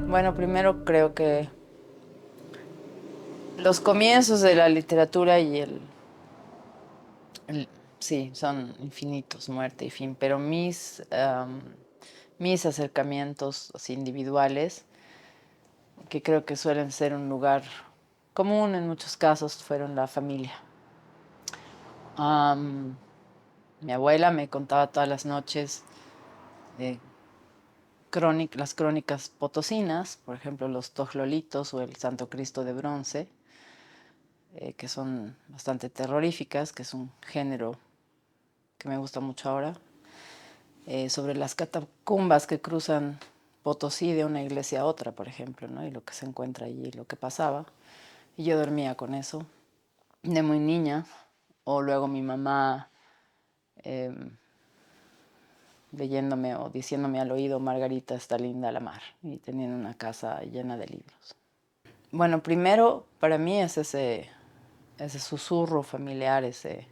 Bueno, primero creo que los comienzos de la literatura el- sí, son infinitos, muerte y fin, pero mis acercamientos así, individuales, que creo que suelen ser un lugar común en muchos casos, fueron la familia. Am, Mi abuela me contaba todas las noches de las crónicas potosinas, por ejemplo, los tojlolitos o el Santo Cristo de bronce, que son bastante terroríficas, que es un género que me gusta mucho ahora, sobre las catacumbas que cruzan Potosí de una iglesia a otra, por ejemplo, ¿no? Y lo que se encuentra allí, lo que pasaba. Y yo dormía con eso de muy niña, o luego mi mamá eh, leyéndome o diciéndome al oído, Margarita está linda la mar, y teniendo una casa llena de libros. Bueno, primero para mí es ese susurro familiar, ese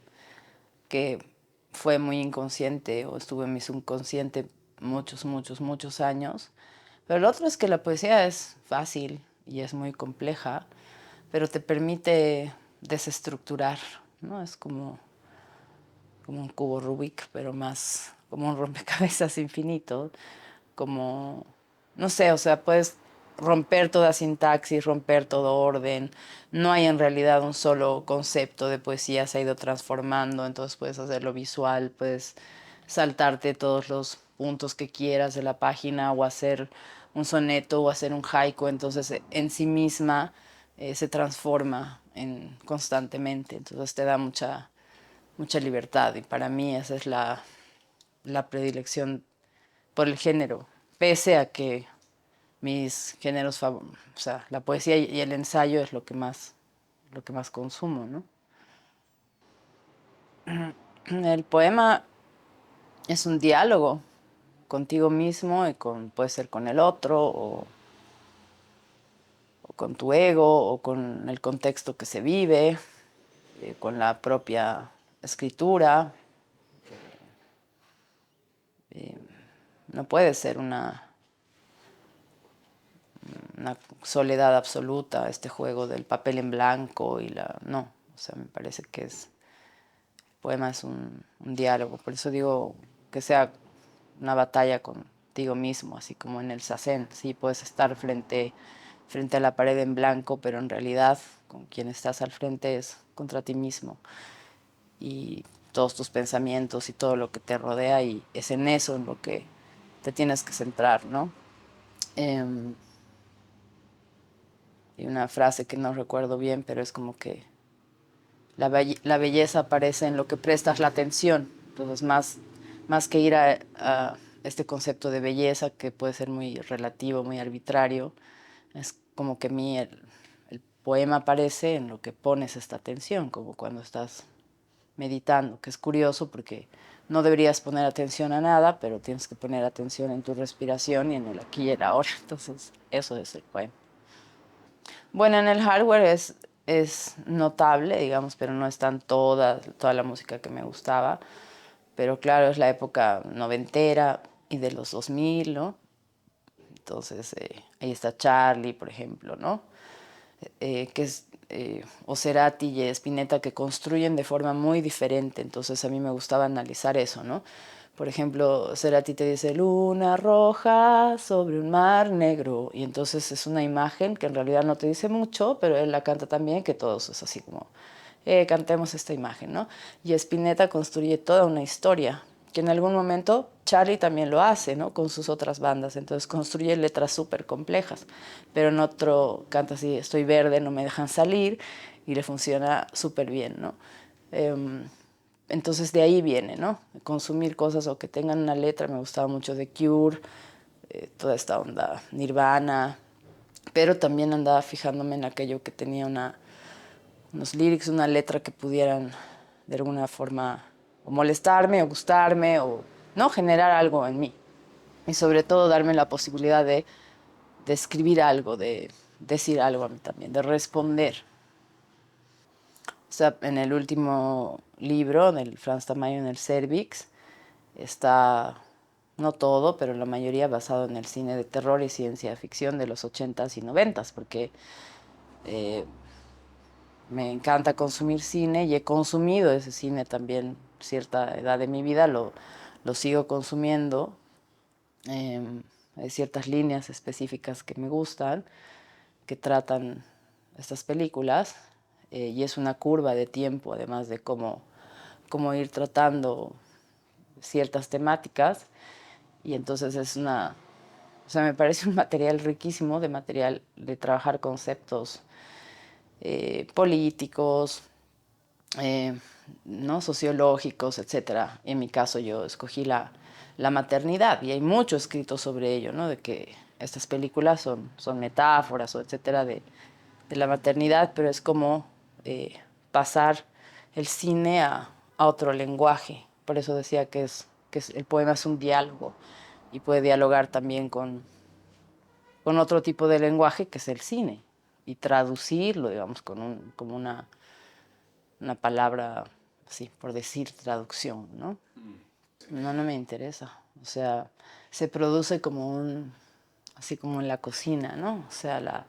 que fue muy inconsciente o estuvo en mi subconsciente muchos años. Pero lo otro es que la poesía es fácil y es muy compleja, pero te permite desestructurar, ¿no? Es como un cubo Rubik, pero más como un rompecabezas infinito, como, no sé, o sea, puedes romper toda sintaxis, romper todo orden. No hay en realidad un solo concepto de poesía, se ha ido transformando, entonces puedes hacerlo visual, puedes saltarte todos los puntos que quieras de la página o hacer un soneto o hacer un haiku, entonces en sí misma se transforma constantemente, entonces te da mucha libertad y para mí esa es la predilección por el género, pese a que mis géneros, o sea, la poesía y el ensayo es lo que más consumo, ¿no? El poema es un diálogo contigo mismo y puede ser con el otro o con tu ego o con el contexto que se vive, con la propia escritura. No puede ser una soledad absoluta, este juego del papel en blanco y la... No, o sea, me parece que el poema es un diálogo, por eso digo que sea una batalla contigo mismo, así como en el Sazen, sí, puedes estar frente a la pared en blanco, pero en realidad con quien estás al frente es contra ti mismo y todos tus pensamientos y todo lo que te rodea y es en eso en lo que te tienes que centrar, ¿no? Eh, y una frase que no recuerdo bien, pero es como que la belleza aparece en lo que prestas la atención. Entonces, más que ir a este concepto de belleza, que puede ser muy relativo, muy arbitrario, es como que a mí el poema aparece en lo que pones esta atención, como cuando estás meditando, que es curioso porque no deberías poner atención a nada, pero tienes que poner atención en tu respiración y en el aquí y el ahora. Entonces, eso es el poema. Bueno, en el hardware es notable, digamos, pero no están toda la música que me gustaba. Pero claro, es la época noventera y de los 2000, ¿no? Entonces, ahí está Charlie, por ejemplo, ¿no? Que es o Cerati y Spinetta que construyen de forma muy diferente. Entonces a mí me gustaba analizar eso, ¿no? Por ejemplo, Cerati te dice luna roja sobre un mar negro y entonces es una imagen que en realidad no te dice mucho, pero él la canta también, que todos es así como cantemos esta imagen, ¿no? Y Spinetta construye toda una historia, que en algún momento Charlie también lo hace, ¿no? Con sus otras bandas, entonces construye letras súper complejas, pero en otro canta así, estoy verde, no me dejan salir, y le funciona súper bien, ¿no? Entonces de ahí viene, ¿no? Consumir cosas o que tengan una letra, me gustaba mucho The Cure, toda esta onda Nirvana, pero también andaba fijándome en aquello que tenía unos lyrics, una letra que pudieran de alguna forma o molestarme o gustarme o no generar algo en mí. Y sobre todo darme la posibilidad de escribir algo, de decir algo a mí también, de responder. sea, en el último libro del Franz Tamayo, en el Cervix, está, no todo, pero la mayoría basado en el cine de terror y ciencia ficción de los 80s y 90s, porque eh, me encanta consumir cine y he consumido ese cine también cierta edad de mi vida, lo sigo consumiendo. Hay ciertas líneas específicas que me gustan, que tratan estas películas, y es una curva de tiempo, además de cómo ir tratando ciertas temáticas, y entonces o sea, me parece un material riquísimo de material de trabajar conceptos políticos, eh, ¿no? Sociológicos, etcétera. En mi caso yo escogí la maternidad y hay mucho escrito sobre ello, ¿no? De que estas películas son metáforas o etcétera de la maternidad, pero es como pasar el cine a otro lenguaje. Por eso decía el poema es un diálogo y puede dialogar también con otro tipo de lenguaje que es el cine y traducirlo, digamos, como una palabra, así, por decir traducción, ¿no? No, no me interesa. O sea, se produce así como en la cocina, ¿no? O sea,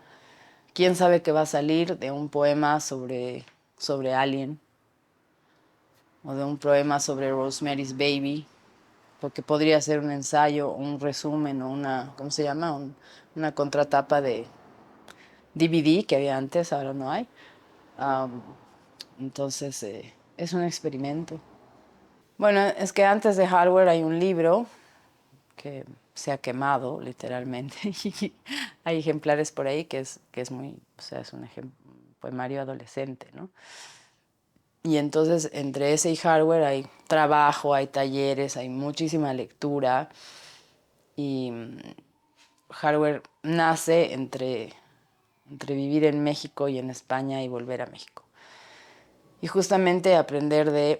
¿quién sabe qué va a salir de un poema sobre Alien o de un poema sobre Rosemary's Baby? Porque podría ser un ensayo, un resumen o ¿cómo se llama? Una contratapa de DVD que había antes, ahora no hay. Um, entonces, es un experimento. Bueno, es que antes de Hardware hay un libro que se ha quemado literalmente. Y hay ejemplares por ahí que es muy, o sea, es un poemario adolescente, ¿no? Y entonces entre ese y Hardware hay trabajo, hay talleres, hay muchísima lectura. Y Hardware nace entre vivir en México y en España y volver a México. Y justamente aprender de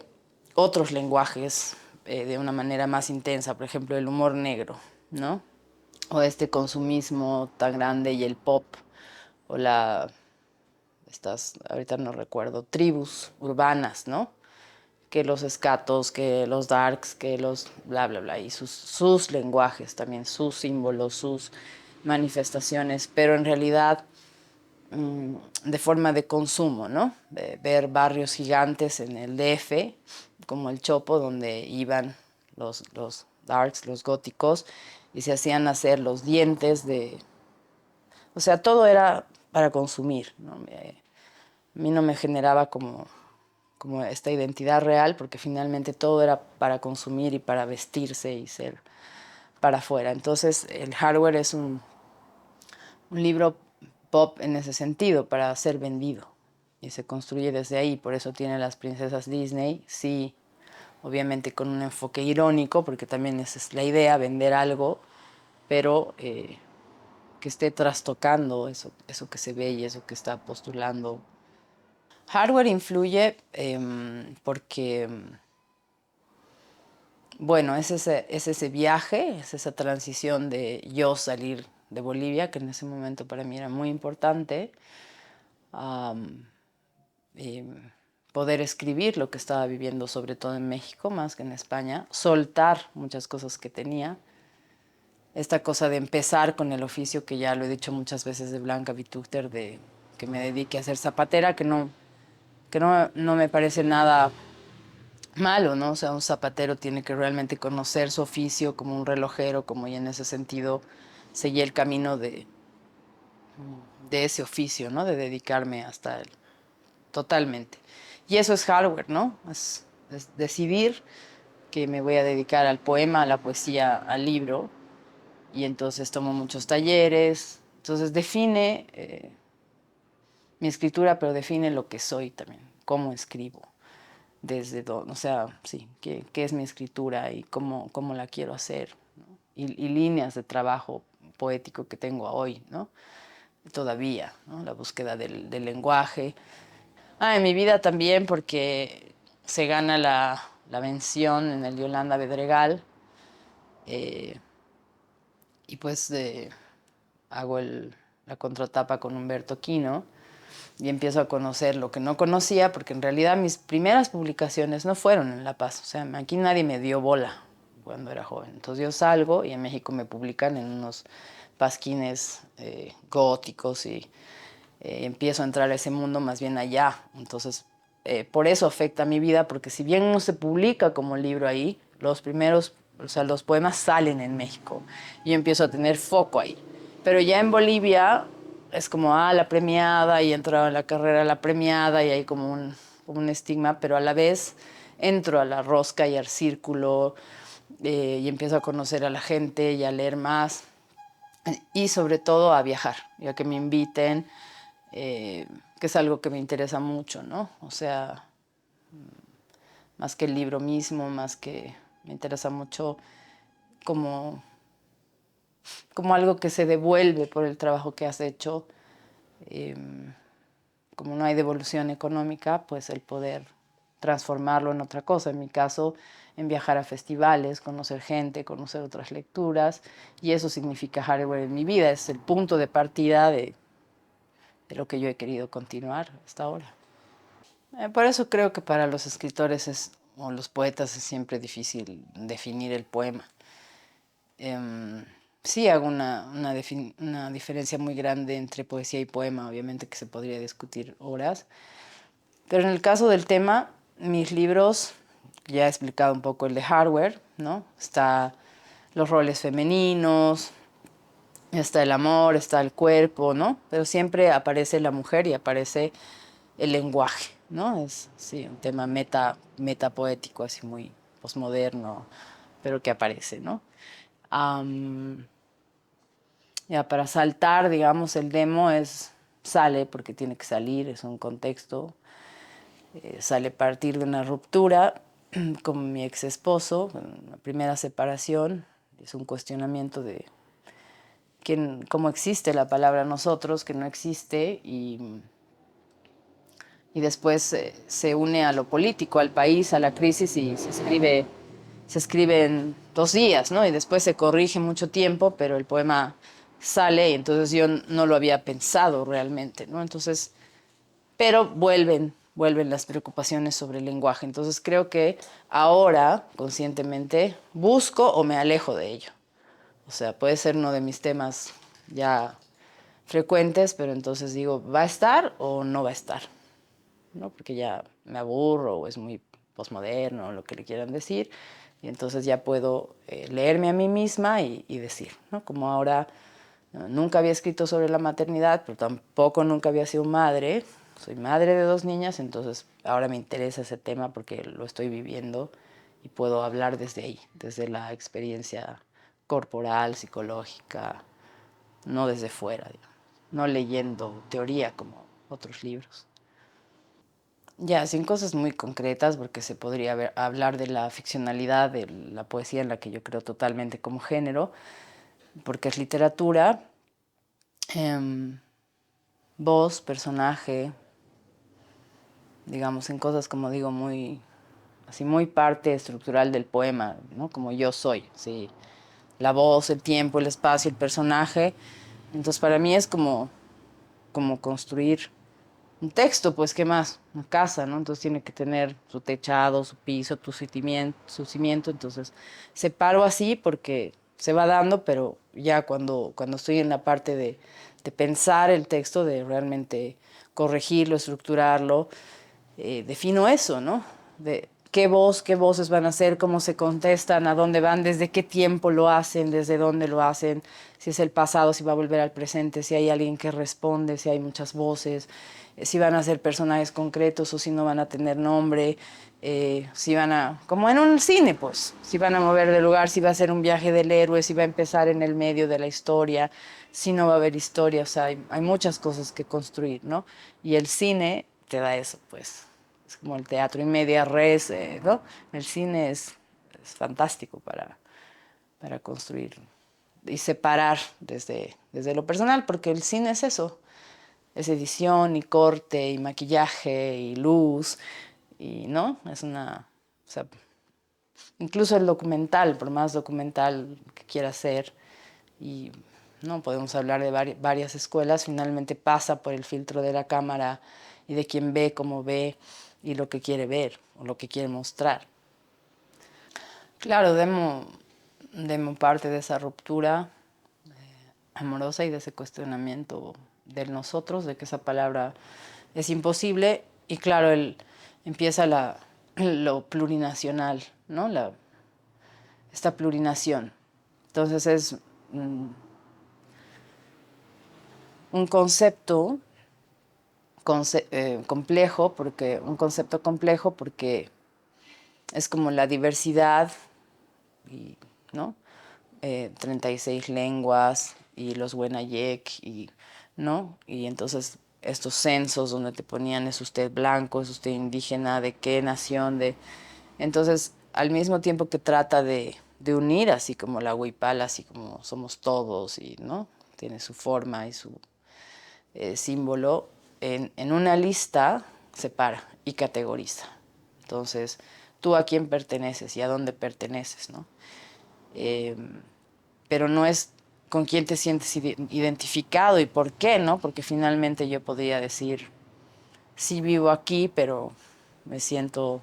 otros lenguajes de una manera más intensa, por ejemplo, el humor negro, ¿no? O este consumismo tan grande y el pop, o ahorita no recuerdo, tribus urbanas, ¿no? Que los escatos, que los darks, que los bla, bla, bla, y sus lenguajes también, sus símbolos, sus manifestaciones, pero en realidad de forma de consumo, ¿no? De ver barrios gigantes en el DF, como el Chopo, donde iban los darks, los góticos, y se hacían hacer los dientes o sea, todo era para consumir, ¿no? A mí no me generaba como esta identidad real, porque finalmente todo era para consumir y para vestirse y ser para afuera. Entonces, el Hardware es un libro pop en ese sentido, para ser vendido. Y se construye desde ahí, por eso tiene las princesas Disney, sí, obviamente con un enfoque irónico, porque también esa es la idea, vender algo, pero que esté trastocando eso que se ve y eso que está postulando. Hardware influye porque, bueno, es ese viaje, es esa transición de yo salir de Bolivia, que en ese momento para mí era muy importante, um, y poder escribir lo que estaba viviendo, sobre todo en México, más que en España, soltar muchas cosas que tenía. Esta cosa de empezar con el oficio, que ya lo he dicho muchas veces, de Blanca Vitúter, de que me dedique a ser zapatera, que no me parece nada malo, ¿no? O sea, un zapatero tiene que realmente conocer su oficio como un relojero, como, y en ese sentido seguí el camino de ese oficio, ¿no? De dedicarme hasta él, totalmente. Y eso es Hardware, ¿no? Es decidir que me voy a dedicar al poema, a la poesía, al libro, y entonces tomo muchos talleres. Entonces define mi escritura, pero define lo que soy también, cómo escribo, desde dónde, o sea, sí, qué es mi escritura y cómo la quiero hacer, ¿no? Y líneas de trabajo poético que tengo hoy, ¿no? Todavía, ¿no? La búsqueda del lenguaje. En mi vida también, porque se gana la mención en el Yolanda Bedregal, eh, y pues hago la contratapa con Humberto Quino, y empiezo a conocer lo que no conocía, porque en realidad mis primeras publicaciones no fueron en La Paz. O sea, aquí nadie me dio bola cuando era joven. Entonces yo salgo y en México me publican en unos pasquines góticos y empiezo a entrar a ese mundo más bien allá. Entonces, por eso afecta mi vida, porque si bien no se publica como libro ahí, los primeros, o sea, los poemas salen en México y yo empiezo a tener foco ahí. Pero ya en Bolivia es como, la premiada, y entro en la carrera la premiada y hay como un estigma, pero a la vez entro a la rosca y al círculo y empiezo a conocer a la gente y a leer más y sobre todo a viajar, ya que me inviten, que es algo que me interesa mucho, ¿no? O sea, más que el libro mismo, más que me interesa mucho como, como algo que se devuelve por el trabajo que has hecho. Eh, Como no hay devolución económica, pues el poder transformarlo en otra cosa. En mi caso, en viajar a festivales, conocer gente, conocer otras lecturas, y eso significa hardware en mi vida. Es el punto de partida de lo que yo he querido continuar hasta ahora. Por eso creo que para los escritores o los poetas es siempre difícil definir el poema. Sí hago una diferencia muy grande entre poesía y poema, obviamente que se podría discutir horas, pero en el caso del tema, mis libros, ya he explicado un poco el de hardware, ¿no? Está los roles femeninos, está el amor, está el cuerpo, ¿no? Pero siempre aparece la mujer y aparece el lenguaje, ¿no? Es, sí, un tema metapoético, así muy posmoderno, pero que aparece, ¿no? Am, ya para saltar, digamos, el demo sale porque tiene que salir, es un contexto, sale a partir de una ruptura con mi ex esposo, la primera separación, es un cuestionamiento de cómo existe la palabra nosotros, que no existe, y después se une a lo político, al país, a la crisis, y se escribe en 2 días, ¿no? Y después se corrige mucho tiempo, pero el poema sale y entonces yo no lo había pensado realmente, ¿no? Entonces, pero vuelven las preocupaciones sobre el lenguaje. Entonces creo que ahora, conscientemente, busco o me alejo de ello. O sea, puede ser uno de mis temas ya frecuentes, pero entonces digo, ¿va a estar o no va a estar? ¿No? Porque ya me aburro o es muy posmoderno, lo que le quieran decir, y entonces ya puedo leerme a mí misma y decir, ¿no? Como ahora nunca había escrito sobre la maternidad, pero tampoco nunca había sido madre, soy madre de 2 niñas, entonces ahora me interesa ese tema porque lo estoy viviendo y puedo hablar desde ahí, desde la experiencia corporal, psicológica, no desde fuera, digamos, no leyendo teoría como otros libros. Ya, sin cosas muy concretas, porque se podría hablar de la ficcionalidad de la poesía en la que yo creo totalmente como género, porque es literatura, em, voz, personaje, digamos, en cosas como digo, muy, así muy parte estructural del poema, ¿no? Como yo soy, sí, la voz, el tiempo, el espacio, el personaje. Entonces para mí es como construir un texto, pues, ¿qué más? Una casa, ¿no? Entonces tiene que tener su techado, su piso, su cimiento. Entonces separo así porque se va dando, pero ya cuando estoy en la parte de pensar el texto, de realmente corregirlo, estructurarlo, defino eso, ¿no? De qué voces van a ser, cómo se contestan, a dónde van, desde qué tiempo lo hacen, desde dónde lo hacen, si es el pasado, si va a volver al presente, si hay alguien que responde, si hay muchas voces, si van a ser personajes concretos o si no van a tener nombre, si van a, como en un cine, pues, si van a mover de lugar, si va a ser un viaje del héroe, si va a empezar en el medio de la historia, si no va a haber historia, o sea, hay muchas cosas que construir, ¿no? Y el cine te da eso, pues. Es como el teatro y media res, ¿no? El cine es fantástico para construir y separar desde lo personal, porque el cine es eso, es edición y corte y maquillaje y luz, y ¿no? O sea, incluso el documental, por más documental que quiera ser, y ¿no? Podemos hablar de varias escuelas, finalmente pasa por el filtro de la cámara y de quien ve, cómo ve y lo que quiere ver o lo que quiere mostrar. Claro, demo parte de esa ruptura amorosa y de ese cuestionamiento del nosotros, de que esa palabra es imposible. Y claro, empieza lo plurinacional, ¿no? Esta plurinación. Entonces es un concepto complejo, porque es como la diversidad, ¿no? 36 lenguas y los Wenayek, ¿no? Y entonces estos censos donde te ponían es usted blanco, es usted indígena, de qué nación, Entonces, al mismo tiempo que trata de unir, así como la huipala, así como somos todos, y, ¿no? Tiene su forma y su símbolo, en una lista separa y categoriza. Entonces, tú a quién perteneces y a dónde perteneces, ¿no? Eh, pero no es con quién te sientes identificado y por qué, ¿no? Porque finalmente yo podría decir, sí vivo aquí, pero me siento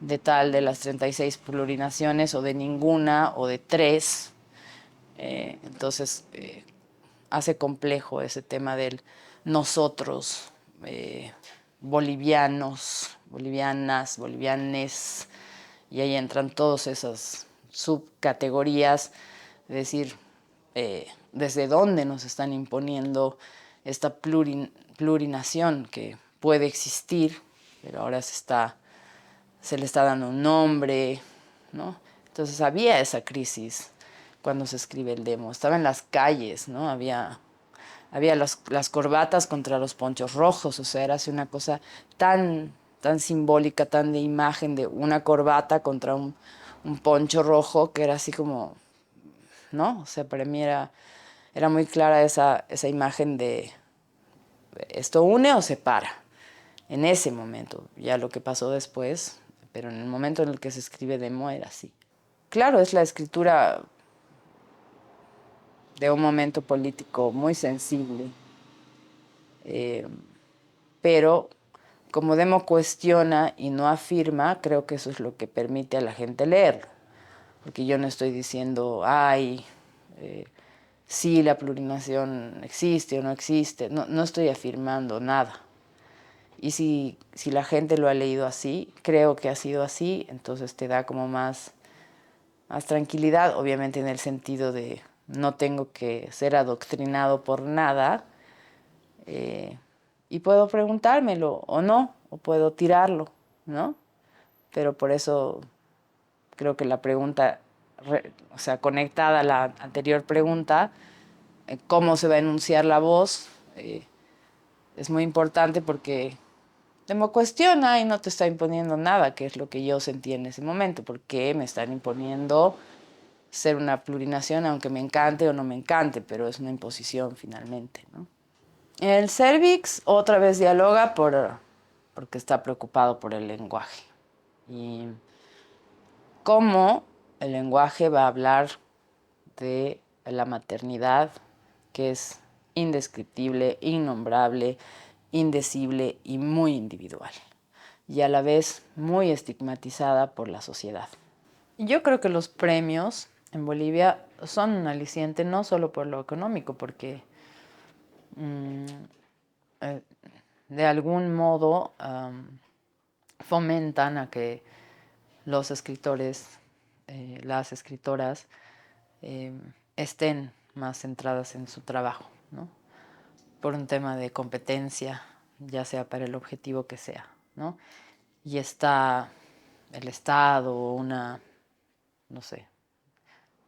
de tal de las 36 plurinaciones o de ninguna o de tres. Entonces, hace complejo ese tema del nosotros, bolivianos, bolivianas, bolivianes, y ahí entran todas esas subcategorías, es decir, desde dónde nos están imponiendo esta plurinación que puede existir, pero ahora se le está dando un nombre, ¿no? Entonces había esa crisis cuando se escribe el demo. Estaba en las calles, ¿no? Había las corbatas contra los ponchos rojos, o sea, era así una cosa tan simbólica, tan de imagen de una corbata contra un poncho rojo, que era así como, ¿no? O sea, para mí era muy clara esa imagen de esto une o separa, en ese momento, ya lo que pasó después, pero en el momento en el que se escribe demo era así. Claro, es la escritura de un momento político muy sensible, eh, pero como Demo cuestiona y no afirma, creo que eso es lo que permite a la gente leerlo. Porque yo no estoy diciendo, ay, sí, la plurinación existe o no existe. No, no estoy afirmando nada. Y si la gente lo ha leído así, creo que ha sido así, entonces te da como más tranquilidad, obviamente en el sentido de no tengo que ser adoctrinado por nada, eh, y puedo preguntármelo o no, o puedo tirarlo, ¿no? Pero por eso creo que la pregunta, o sea, conectada a la anterior pregunta, cómo se va a enunciar la voz, es muy importante porque me cuestiona y no te está imponiendo nada, que es lo que yo sentí en ese momento, porque me están imponiendo ser una plurinación, aunque me encante o no me encante, pero es una imposición finalmente, ¿no? El Cervix otra vez dialoga porque está preocupado por el lenguaje. Y cómo el lenguaje va a hablar de la maternidad, que es indescriptible, innombrable, indecible y muy individual, y a la vez muy estigmatizada por la sociedad. Yo creo que los premios en Bolivia son un aliciente no solo por lo económico, porque mmm, eh, de algún modo fomentan a que los escritores, las escritoras, eh, estén más centradas en su trabajo, ¿no? Por un tema de competencia, ya sea para el objetivo que sea, ¿no? Y está el Estado, no sé,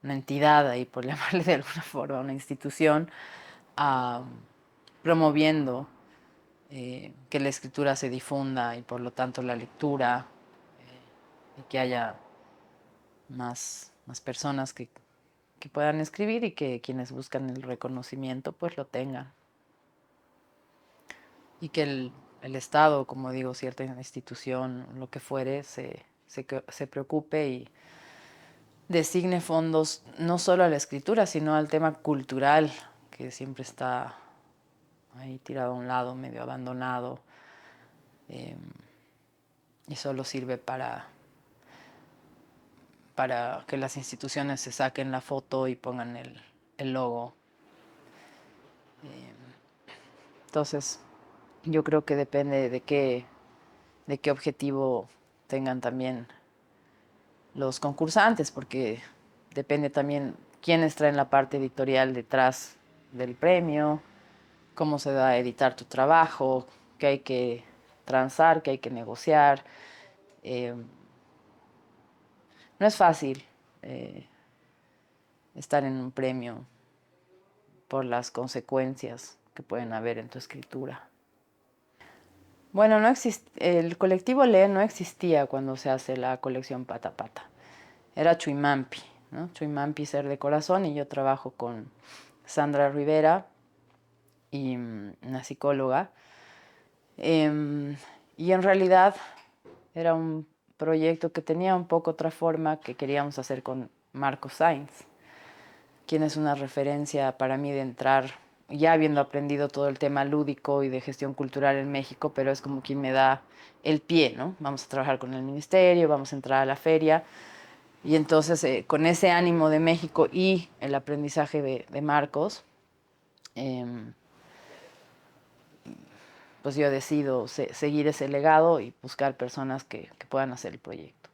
una entidad ahí, por llamarle de alguna forma, una institución, uh, promoviendo que la escritura se difunda y por lo tanto la lectura, y que haya más personas que puedan escribir y que quienes buscan el reconocimiento pues lo tengan. Y que el Estado, como digo, cierta institución, lo que fuere, se preocupe designe fondos no solo a la escritura, sino al tema cultural, que siempre está ahí tirado a un lado, medio abandonado, eh, y solo sirve para que las instituciones se saquen la foto y pongan el logo. Entonces, yo creo que depende de qué objetivo tengan también los concursantes, porque depende también quiénes traen la parte editorial detrás del premio, cómo se va a editar tu trabajo, qué hay que transar, qué hay que negociar. Eh, no es fácil eh, estar en un premio por las consecuencias que pueden haber en tu escritura. Bueno, el colectivo LE no existía cuando se hace la colección Pata Pata. Era Chuimampi, ¿no? Chuimampi Ser de Corazón, y yo trabajo con Sandra Rivera, y una psicóloga. Y en realidad era un proyecto que tenía un poco otra forma que queríamos hacer con Marco Sainz, quien es una referencia para mí de entrar, ya habiendo aprendido todo el tema lúdico y de gestión cultural en México, pero es como quien me da el pie, ¿no? Vamos a trabajar con el ministerio, vamos a entrar a la feria. Y entonces, con ese ánimo de México y el aprendizaje de Marcos, eh, pues yo decido seguir ese legado y buscar personas que puedan hacer el proyecto.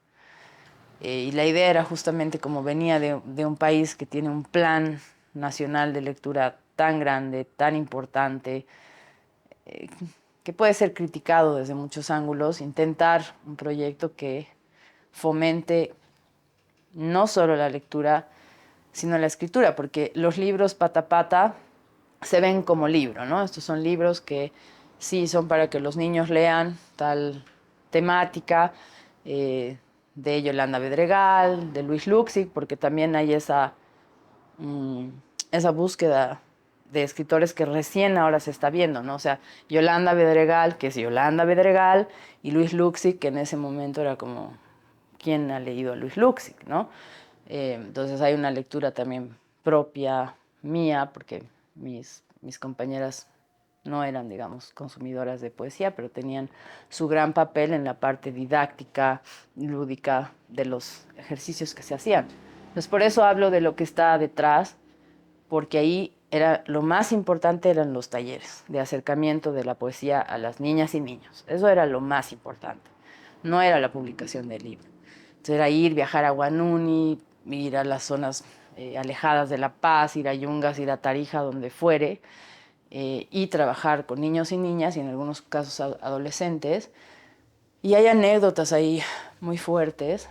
Y la idea era justamente, como venía de un país que tiene un plan nacional de lectura tan grande, tan importante, eh, que puede ser criticado desde muchos ángulos, intentar un proyecto que fomente no solo la lectura, sino la escritura, porque los libros pata pata se ven como libro, ¿no? Estos son libros que sí son para que los niños lean tal temática, eh, de Yolanda Bedregal, de Luis Luxic, porque también hay mm, esa búsqueda de escritores que recién ahora se está viendo, ¿no? O sea, Yolanda Bedregal, que es Yolanda Bedregal, y Luis Luxic, que en ese momento era como, ¿quién ha leído a Luis Luxic, no? Entonces hay una lectura también propia mía, porque mis compañeras no eran, digamos, consumidoras de poesía, pero tenían su gran papel en la parte didáctica, lúdica de los ejercicios que se hacían. Entonces, por eso hablo de lo que está detrás, porque ahí era lo más importante, eran los talleres de acercamiento de la poesía a las niñas y niños. Eso era lo más importante. No era la publicación del libro. Entonces era ir, viajar a Guanuni, ir a las zonas alejadas de La Paz, ir a Yungas, ir a Tarija, donde fuere, y trabajar con niños y niñas, y en algunos casos adolescentes. Y hay anécdotas ahí muy fuertes.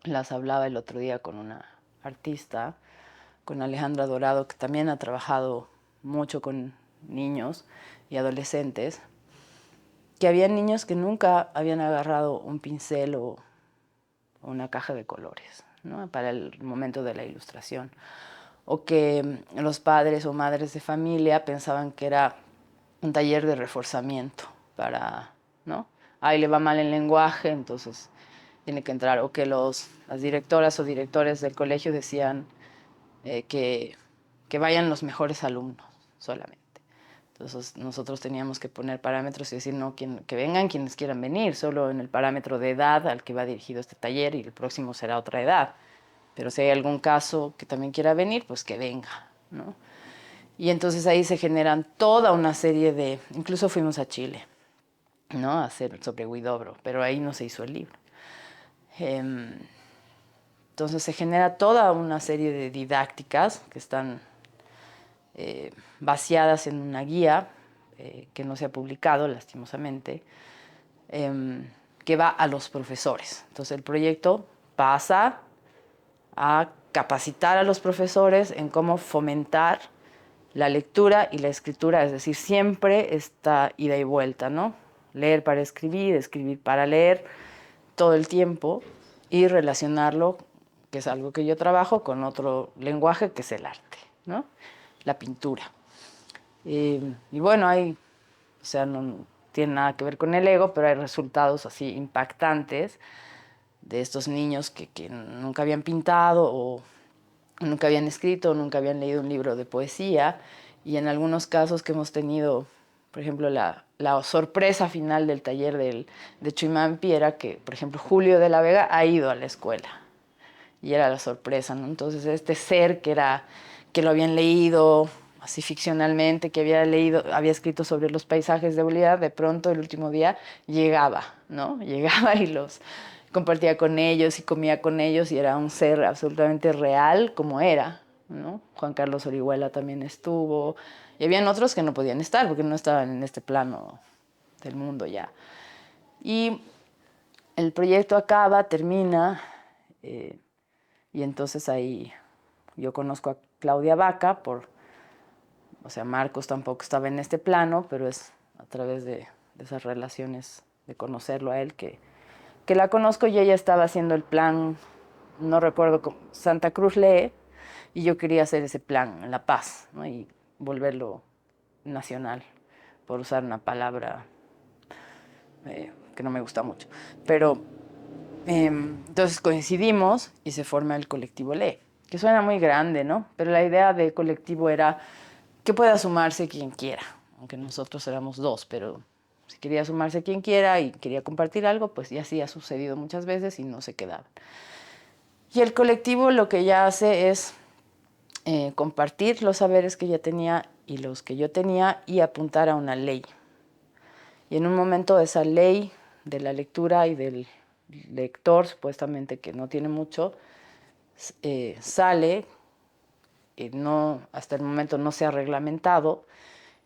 Las hablaba el otro día con una artista, con Alejandra Dorado, que también ha trabajado mucho con niños y adolescentes, que había niños que nunca habían agarrado un pincel o una caja de colores, ¿no? Para el momento de la ilustración. O que los padres o madres de familia pensaban que era un taller de reforzamiento para, ¿no? Ahí le va mal el lenguaje, entonces tiene que entrar. O que las directoras o directores del colegio decían eh, que, que vayan los mejores alumnos solamente. Entonces nosotros teníamos que poner parámetros y decir, no, que vengan quienes quieran venir, solo en el parámetro de edad al que va dirigido este taller, y el próximo será otra edad. Pero si hay algún caso que también quiera venir, pues que venga, ¿no? Y entonces ahí se generan toda una serie de... Incluso fuimos a Chile, ¿no? A hacer sobre Huidobro, pero ahí no se hizo el libro. Entonces se genera toda una serie de didácticas que están vaciadas en una guía que no se ha publicado, lastimosamente, que va a los profesores. Entonces el proyecto pasa a capacitar a los profesores en cómo fomentar la lectura y la escritura, es decir, siempre esta ida y vuelta, ¿no? Leer para escribir, escribir para leer, todo el tiempo, y relacionarlo, que es algo que yo trabajo, con otro lenguaje que es el arte, ¿no? La pintura. Y bueno, o sea, no tiene nada que ver con el ego, pero hay resultados así impactantes, de estos niños que nunca habían pintado o nunca habían escrito, nunca habían leído un libro de poesía, y en algunos casos que hemos tenido, por ejemplo, la sorpresa final del taller de Chuimampi era que, por ejemplo, Julio de la Vega ha ido a la escuela, y era la sorpresa, ¿no? Entonces este ser que lo habían leído así ficcionalmente, que había leído, había escrito sobre los paisajes de Bolívar, de pronto el último día llegaba, ¿no? Llegaba y los compartía con ellos y comía con ellos, y era un ser absolutamente real como era, ¿no? Juan Carlos Orihuela también estuvo, y habían otros que no podían estar porque no estaban en este plano del mundo ya. Y el proyecto acaba, termina, eh, y entonces ahí yo conozco a Claudia Vaca, o sea, Marcos tampoco estaba en este plano, pero es a través de esas relaciones, de conocerlo a él, que la conozco, y ella estaba haciendo el plan, no recuerdo cómo, Santa Cruz Lee, y yo quería hacer ese plan en La Paz, ¿no? Y volverlo nacional, por usar una palabra que no me gusta mucho. Pero entonces coincidimos y se forma el colectivo Lee, que suena muy grande, ¿no? Pero la idea de colectivo era que pueda sumarse quien quiera, aunque nosotros éramos dos, pero si quería sumarse quien quiera y quería compartir algo, pues ya sí ha sucedido muchas veces y no se quedaban. Y el colectivo lo que ya hace es compartir los saberes que ella tenía y los que yo tenía, y apuntar a una ley. Y en un momento esa ley de la lectura y del lector, supuestamente que no tiene mucho, sale, no, hasta el momento no se ha reglamentado,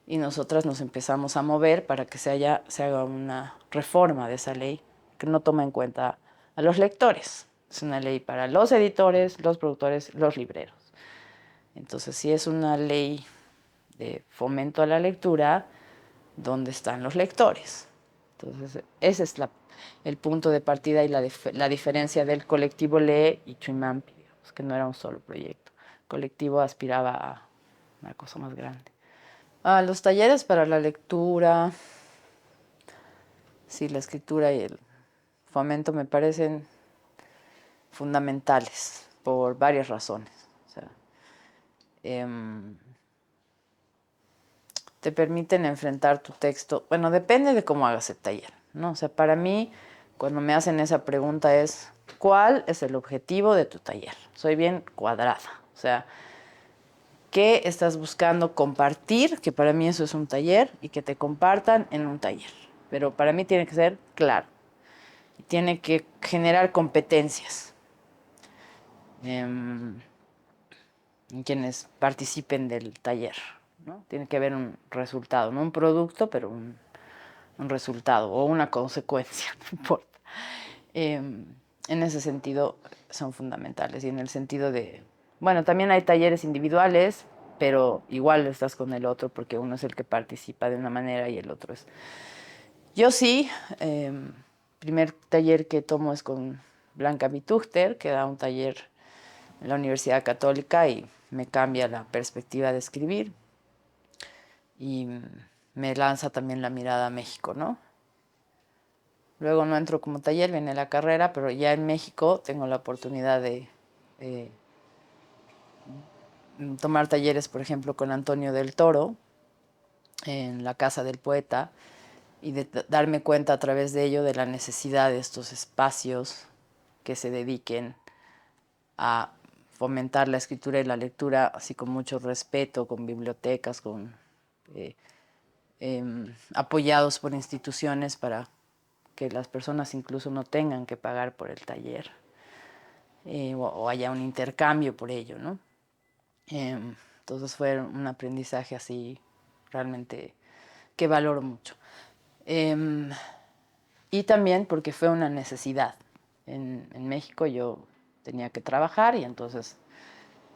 y nosotras nos empezamos a mover para que se haga una reforma de esa ley que no toma en cuenta a los lectores. Es una ley para los editores, los productores, los libreros. Entonces, sí es una ley de fomento a la lectura donde están los lectores. Entonces, ese es el punto de partida y la diferencia del colectivo Lee y Chuimampi, digamos, que no era un solo proyecto. El colectivo aspiraba a una cosa más grande. Los talleres para la lectura, sí, la escritura y el fomento me parecen fundamentales por varias razones. O sea, te permiten enfrentar tu texto. Bueno, depende de cómo hagas el taller, ¿no? O sea, para mí, cuando me hacen esa pregunta es, ¿cuál es el objetivo de tu taller? Soy bien cuadrada. O sea, ¿qué estás buscando compartir? Que para mí eso es un taller, y que te compartan en un taller. Pero para mí tiene que ser claro. Tiene que generar competencias en quienes participen del taller, ¿no? Tiene que haber un resultado, no un producto, pero un resultado o una consecuencia, no importa. En ese sentido son fundamentales, y en el sentido de, bueno, también hay talleres individuales, pero igual estás con el otro porque uno es el que participa de una manera y el otro es... Yo sí, primer taller que tomo es con Blanca Bituchter, que da un taller en la Universidad Católica y me cambia la perspectiva de escribir, y me lanza también la mirada a México, ¿no? Luego no entro como taller, viene la carrera, pero ya en México tengo la oportunidad de eh, tomar talleres, por ejemplo, con Antonio del Toro, en la Casa del Poeta, y de darme cuenta a través de ello de la necesidad de estos espacios que se dediquen a fomentar la escritura y la lectura, así con mucho respeto, con bibliotecas, eh, apoyados por instituciones para que las personas incluso no tengan que pagar por el taller, o haya un intercambio por ello, ¿no? Entonces fue un aprendizaje así realmente que valoro mucho. Y también porque fue una necesidad. En México yo tenía que trabajar, y entonces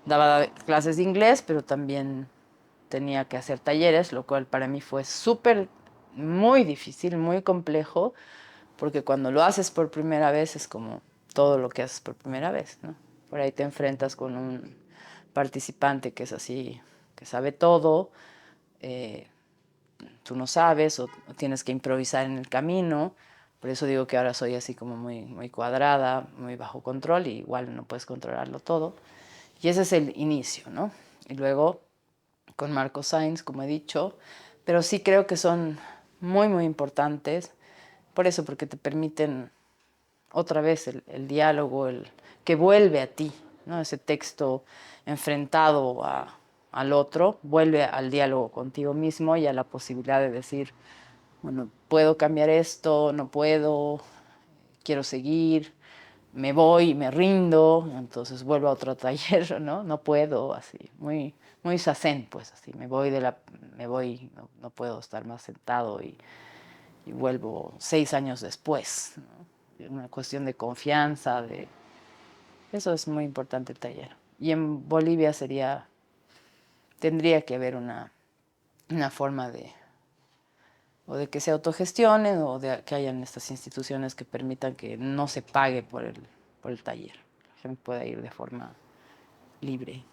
daba clases de inglés, pero también tenía que hacer talleres, lo cual para mí fue súper, muy difícil, muy complejo, porque cuando lo haces por primera vez es como todo lo que haces por primera vez, ¿no? Por ahí te enfrentas con un participante que es así, que sabe todo, tú no sabes, o tienes que improvisar en el camino, Por eso digo que ahora soy así como muy, muy cuadrada, muy bajo control, y igual no puedes controlarlo todo. Y ese es el inicio, ¿no? Y luego con Marco Sainz, como he dicho, pero sí creo que son muy, muy importantes, por eso, porque te permiten otra vez el diálogo, el que vuelve a ti, ¿no? Ese texto enfrentado al otro, vuelve al diálogo contigo mismo y a la posibilidad de decir, bueno, puedo cambiar esto, no puedo, quiero seguir, me voy, me rindo, entonces vuelvo a otro taller, ¿no? No puedo, así, muy, muy sazen, pues así, me voy, no, no puedo estar más sentado y vuelvo 6 años después, ¿no? Una cuestión de confianza, eso es muy importante el taller. Y en Bolivia tendría que haber una forma o de que se autogestionen o de que hayan estas instituciones que permitan que no se pague por el taller. La gente pueda ir de forma libre.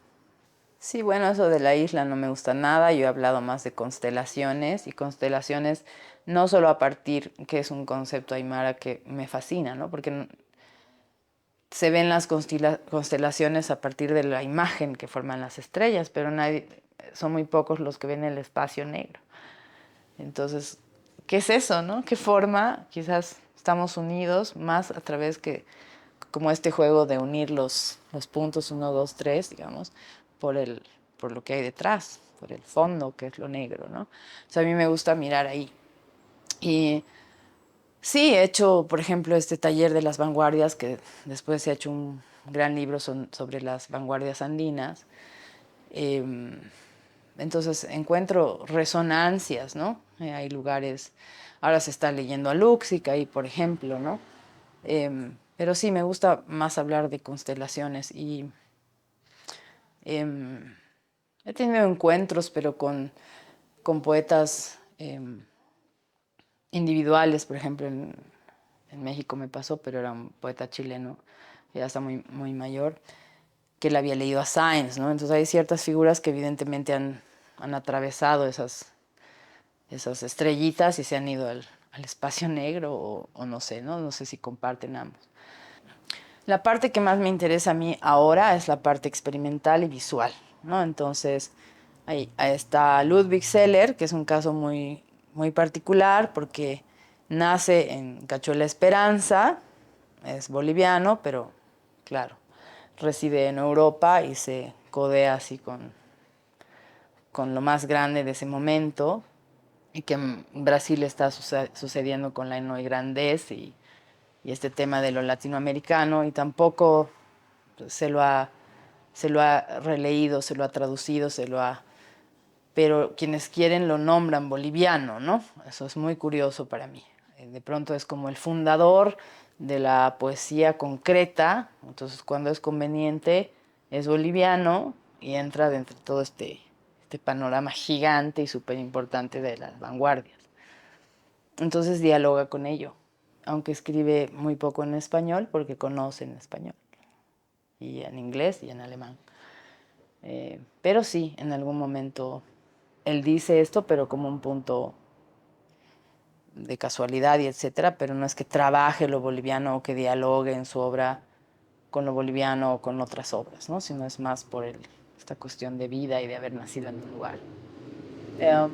Sí, bueno, eso de la isla no me gusta nada. Yo he hablado más de constelaciones, y constelaciones no solo a partir, que es un concepto aymara que me fascina, ¿no? Porque se ven las constelaciones a partir de la imagen que forman las estrellas, pero son muy pocos los que ven el espacio negro. Entonces, ¿qué es eso, no? ¿Qué forma? Quizás estamos unidos más a través como este juego de unir los puntos 1, 2, 3, digamos, por por lo que hay detrás, por el fondo, que es lo negro, ¿no? O sea, a mí me gusta mirar ahí. Y sí, he hecho, por ejemplo, este taller de las vanguardias, que después se ha hecho un gran libro sobre las vanguardias andinas. Em, entonces encuentro resonancias, ¿no? Hay lugares, ahora se está leyendo a Luxic ahí, por ejemplo, ¿no? Pero sí, me gusta más hablar de constelaciones y em, he tenido encuentros, pero con poetas individuales, por ejemplo, en México me pasó, pero era un poeta chileno, ya está muy, muy mayor, que él había leído a Sainz, ¿no? Entonces hay ciertas figuras que evidentemente han atravesado esas estrellitas y se han ido al espacio negro o no sé, ¿no? No sé si comparten ambos. La parte que más me interesa a mí ahora es la parte experimental y visual, ¿no? Entonces, ahí está Ludwig Seller, que es un caso muy, muy particular porque nace en Cachuela Esperanza, es boliviano, pero claro, reside en Europa y se codea así con lo más grande de ese momento, y que en Brasil está sucediendo con la Enoi Grandez y este tema de lo latinoamericano, y tampoco se lo ha, se lo ha releído, se lo ha traducido, pero quienes quieren lo nombran boliviano, ¿no? Eso es muy curioso para mí. De pronto es como el fundador de la poesía concreta, entonces cuando es conveniente es boliviano y entra dentro de todo este panorama gigante y súper importante de las vanguardias. Entonces dialoga con ello, aunque escribe muy poco en español porque conoce en español, y en inglés y en alemán. Pero sí, en algún momento él dice esto, pero como un punto de casualidad y etcétera, pero no es que trabaje lo boliviano o que dialogue en su obra con lo boliviano o con otras obras, ¿no? Sino es más por esta cuestión de vida y de haber nacido en un lugar. Um,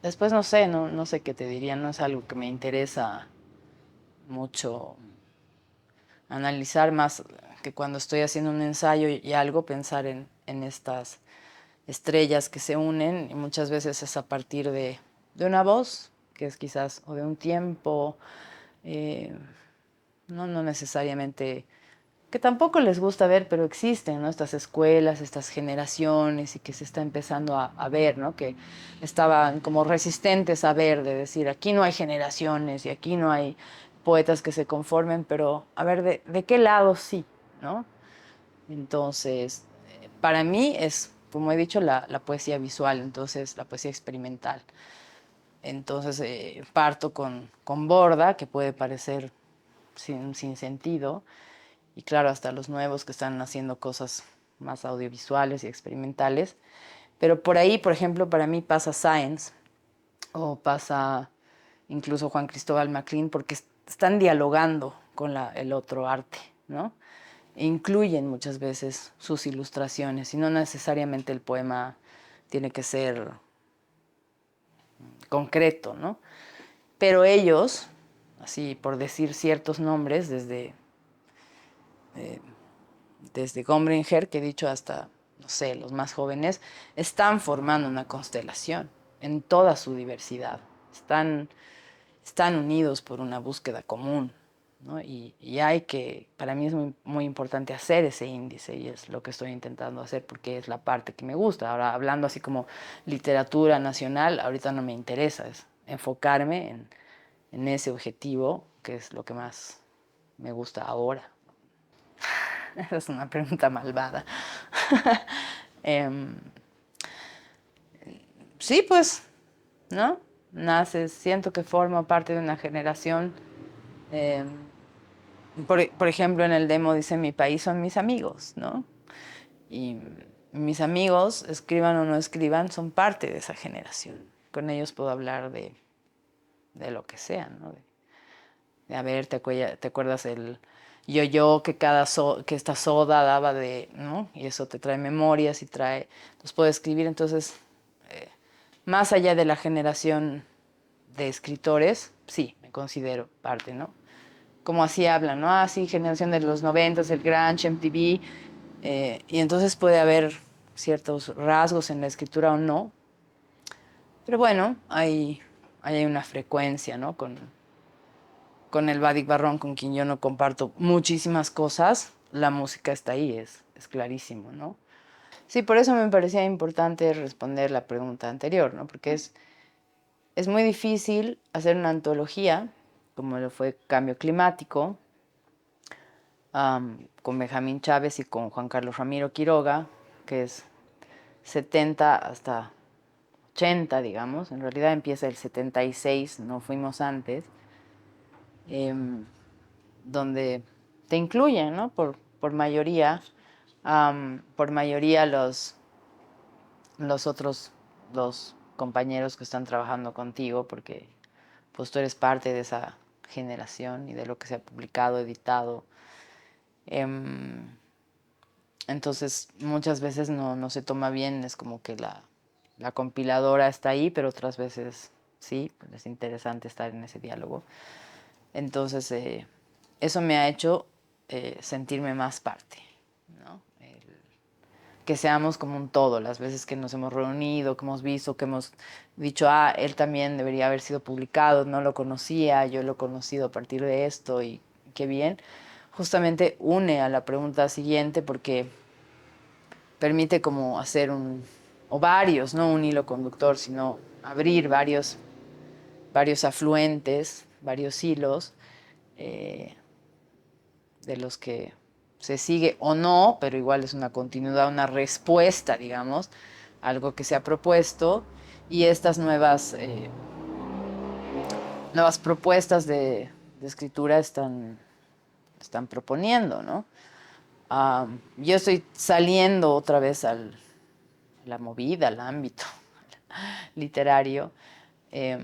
Después no sé, no sé qué te diría, no es algo que me interesa mucho analizar, más que cuando estoy haciendo un ensayo y algo, pensar en estas estrellas que se unen, y muchas veces es a partir de una voz, que es quizás, o de un tiempo, eh, no necesariamente, que tampoco les gusta ver, pero existen, ¿no? Estas escuelas, estas generaciones, y que se está empezando a ver, ¿no? Que estaban como resistentes a ver, de decir, aquí no hay generaciones y aquí no hay poetas que se conformen, pero a ver, ¿de qué lado sí, ¿no? Entonces, para mí es, como he dicho, la poesía visual, entonces la poesía experimental. Entonces, parto con Borda, que puede parecer sin sentido, y claro, hasta los nuevos que están haciendo cosas más audiovisuales y experimentales. Pero por ahí, por ejemplo, para mí pasa Science, o pasa incluso Juan Cristóbal Maclín, porque están dialogando con el otro arte, ¿no? E incluyen muchas veces sus ilustraciones, y no necesariamente el poema tiene que ser concreto, ¿no? Pero ellos, así por decir ciertos nombres, desde Gombringer, que he dicho, hasta, no sé, los más jóvenes, están formando una constelación en toda su diversidad. Están unidos por una búsqueda común, ¿no? Y hay que, para mí es muy, muy importante hacer ese índice, y es lo que estoy intentando hacer porque es la parte que me gusta. Ahora, hablando así como literatura nacional, ahorita no me interesa, es enfocarme en ese objetivo, que es lo que más me gusta ahora. Esa es una pregunta malvada. Em, sí, pues, ¿no? Naces, siento que formo parte de una generación. em, por ejemplo, en el demo dice: mi país son mis amigos, ¿no? Y mis amigos, escriban o no escriban, son parte de esa generación. Con ellos puedo hablar de lo que sea, ¿no? A ver, ¿te acuerdas el yo que que esta soda daba de, ¿no? Y eso te trae memorias y los puedo escribir. Entonces, más allá de la generación de escritores, sí, me considero parte, ¿no? Como así hablan, ¿no? Ah, sí, generación de los noventas, el grunge, MTV, y entonces puede haber ciertos rasgos en la escritura o no, pero bueno, hay una frecuencia, ¿no? Con el Vadik Barrón, con quien yo no comparto muchísimas cosas, la música está ahí, es clarísimo, ¿no? Sí, por eso me parecía importante responder la pregunta anterior, ¿no? Porque es muy difícil hacer una antología, como lo fue Cambio Climático, con Benjamín Chávez y con Juan Carlos Ramiro Quiroga, que es 70 hasta 80, digamos. En realidad empieza el 76, no fuimos antes. Donde te incluyen, ¿no? Por mayoría, por mayoría los otros dos compañeros que están trabajando contigo, porque pues tú eres parte de esa generación y de lo que se ha publicado, editado. Em, entonces muchas veces no se toma bien, es como que la compiladora está ahí, pero otras veces sí, pues es interesante estar en ese diálogo. Entonces, eso me ha hecho sentirme más parte, ¿no? Que seamos como un todo, las veces que nos hemos reunido, que hemos visto, que hemos dicho: ah, él también debería haber sido publicado, no lo conocía, yo lo he conocido a partir de esto, y qué bien. Justamente une a la pregunta siguiente, porque permite como hacer o varios, no un hilo conductor, sino abrir varios afluentes, varios hilos, eh, de los que se sigue o no, pero igual es una continuidad, una respuesta, digamos, algo que se ha propuesto, y estas nuevas propuestas de escritura están proponiendo, ¿no? Yo estoy saliendo otra vez a la movida, al ámbito literario, eh,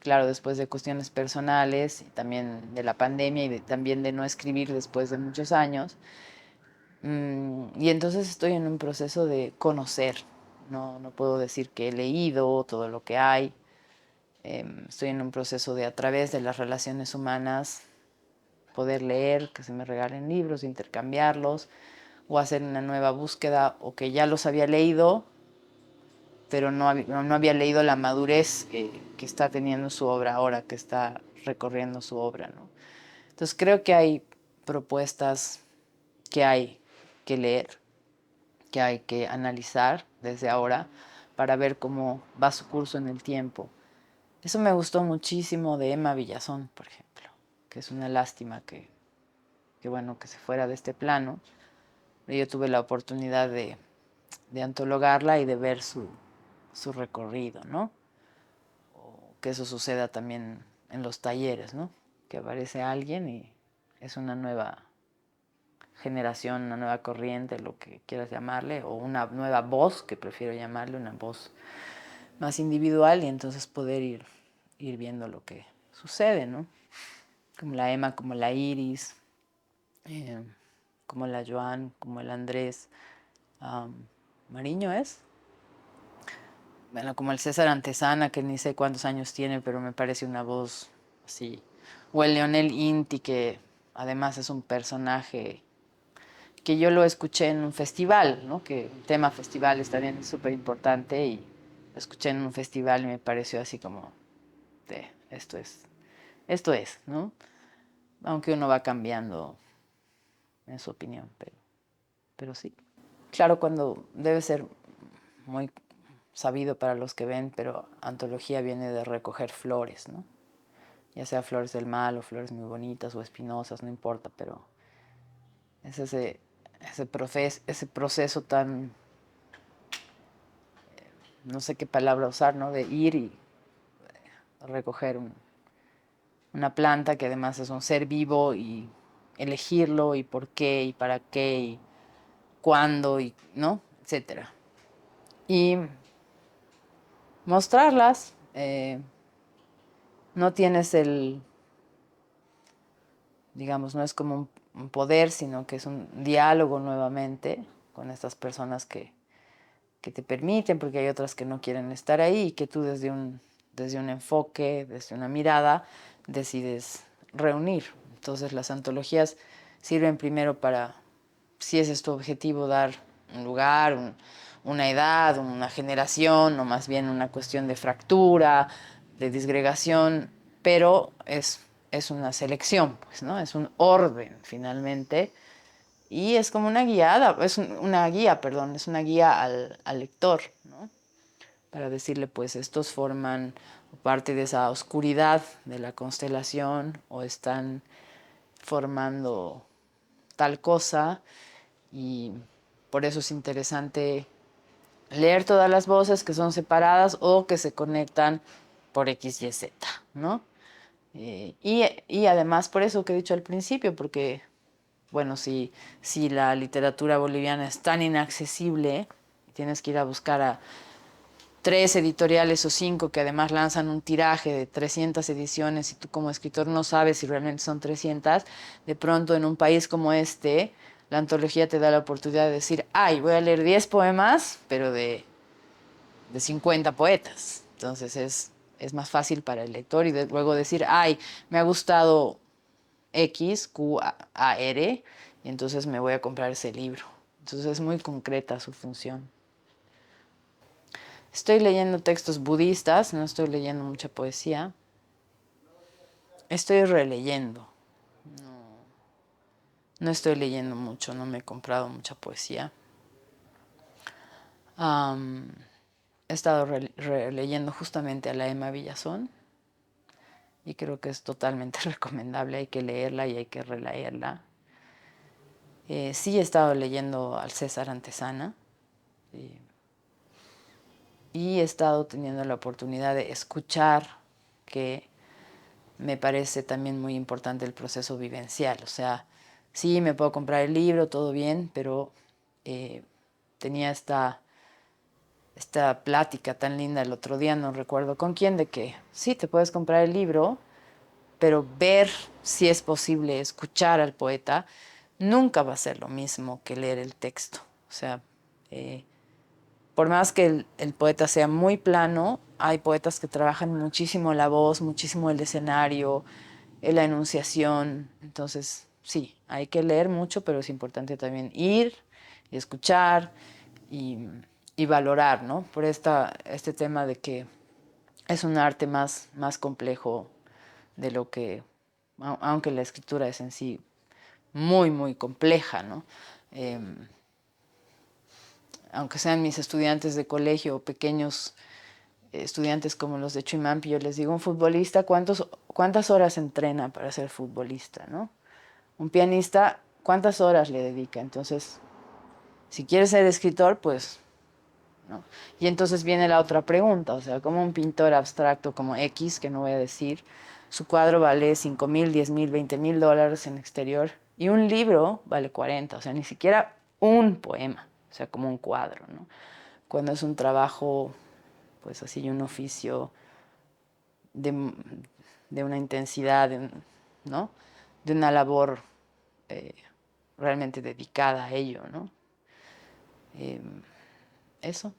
claro, después de cuestiones personales y también de la pandemia, y también de no escribir después de muchos años. Y entonces estoy en un proceso de conocer. No puedo decir que he leído todo lo que hay. Estoy en un proceso de, a través de las relaciones humanas, poder leer, que se me regalen libros, intercambiarlos, o hacer una nueva búsqueda, o que ya los había leído, pero no había leído la madurez que está teniendo su obra ahora, que está recorriendo su obra, ¿no? Entonces creo que hay propuestas que hay que leer, que hay que analizar desde ahora para ver cómo va su curso en el tiempo. Eso me gustó muchísimo de Emma Villazón, por ejemplo, que es una lástima que bueno, que se fuera de este plano. Yo tuve la oportunidad de antologarla y de ver su recorrido, ¿no? O que eso suceda también en los talleres, ¿no? Que aparece alguien y es una nueva generación, una nueva corriente, lo que quieras llamarle, o una nueva voz, que prefiero llamarle, una voz más individual, y entonces poder ir viendo lo que sucede, ¿no? Como la Emma, como la Iris, eh, como la Joan, como el Andrés. Mariño es. Bueno, como el César Antesana, que ni sé cuántos años tiene, pero me parece una voz así. O el Leonel Inti, que además es un personaje que yo lo escuché en un festival, ¿no? Que el tema festival es también súper importante y lo escuché en un festival y me pareció así como de esto es, ¿no? Aunque uno va cambiando en su opinión, pero sí. Claro, cuando debe ser muy sabido para los que ven, pero antología viene de recoger flores, ¿no? Ya sea flores del mal o flores muy bonitas o espinosas, no importa, pero es ese proceso tan, no sé qué palabra usar, ¿no? De ir y recoger una planta que además es un ser vivo y elegirlo y por qué y para qué y cuándo y, ¿no? Etcétera. Y mostrarlas. No tienes digamos, no es como un poder, sino que es un diálogo nuevamente con estas personas que te permiten, porque hay otras que no quieren estar ahí y que tú desde un enfoque, desde una mirada, decides reunir. Entonces las antologías sirven primero para, si ese es tu objetivo, dar un lugar, una edad, una generación, o más bien una cuestión de fractura, de disgregación, pero es una selección, pues, ¿no? Es un orden, finalmente, y es como una guiada, una guía, perdón, es una guía al lector, ¿no? Para decirle, pues, estos forman parte de esa oscuridad de la constelación o están formando tal cosa y por eso es interesante leer todas las voces que son separadas o que se conectan por X, Y, Z, ¿no? Y además por eso que he dicho al principio, porque, bueno, si la literatura boliviana es tan inaccesible, tienes que ir a buscar a 3 editoriales o 5 que además lanzan un tiraje de 300 ediciones y tú como escritor no sabes si realmente son 300, de pronto en un país como este, la antología te da la oportunidad de decir, ay, voy a leer 10 poemas, pero de 50 poetas. Entonces es más fácil para el lector y luego decir, ay, me ha gustado X, Q, A, R, y entonces me voy a comprar ese libro. Entonces es muy concreta su función. Estoy leyendo textos budistas, no estoy leyendo mucha poesía. Estoy releyendo. No estoy leyendo mucho, no me he comprado mucha poesía. Am, He estado releyendo justamente a la Emma Villazón y creo que es totalmente recomendable. Hay que leerla y hay que releerla. Sí he estado leyendo al César Antesana y he estado teniendo la oportunidad de escuchar, que me parece también muy importante el proceso vivencial. O sea, sí me puedo comprar el libro, todo bien, pero tenía esta plática tan linda el otro día, no recuerdo con quién, de que sí, te puedes comprar el libro, pero ver si es posible escuchar al poeta nunca va a ser lo mismo que leer el texto. O sea, eh, por más que el poeta sea muy plano, hay poetas que trabajan muchísimo la voz, muchísimo el escenario, la enunciación. Entonces, sí, hay que leer mucho, pero es importante también ir y escuchar y, y valorar, ¿no? Por este tema de que es un arte más complejo de lo que, aunque la escritura es en sí muy compleja, ¿no? Eh, Aunque sean mis estudiantes de colegio o pequeños estudiantes como los de Chuimampi, yo les digo, un futbolista, ¿cuántas horas entrena para ser futbolista, no? Un pianista, ¿cuántas horas le dedica? Entonces, si quieres ser escritor, pues, ¿no? Y entonces viene la otra pregunta, o sea, como un pintor abstracto como X, que no voy a decir, su cuadro vale 5,000, 10,000, 20,000 dólares en exterior y un libro vale 40, o sea, ni siquiera un poema, o sea, como un cuadro, ¿no? Cuando es un trabajo, pues así, un oficio de, de una intensidad, ¿no? De una labor eh, realmente dedicada a ello, ¿no? Eso.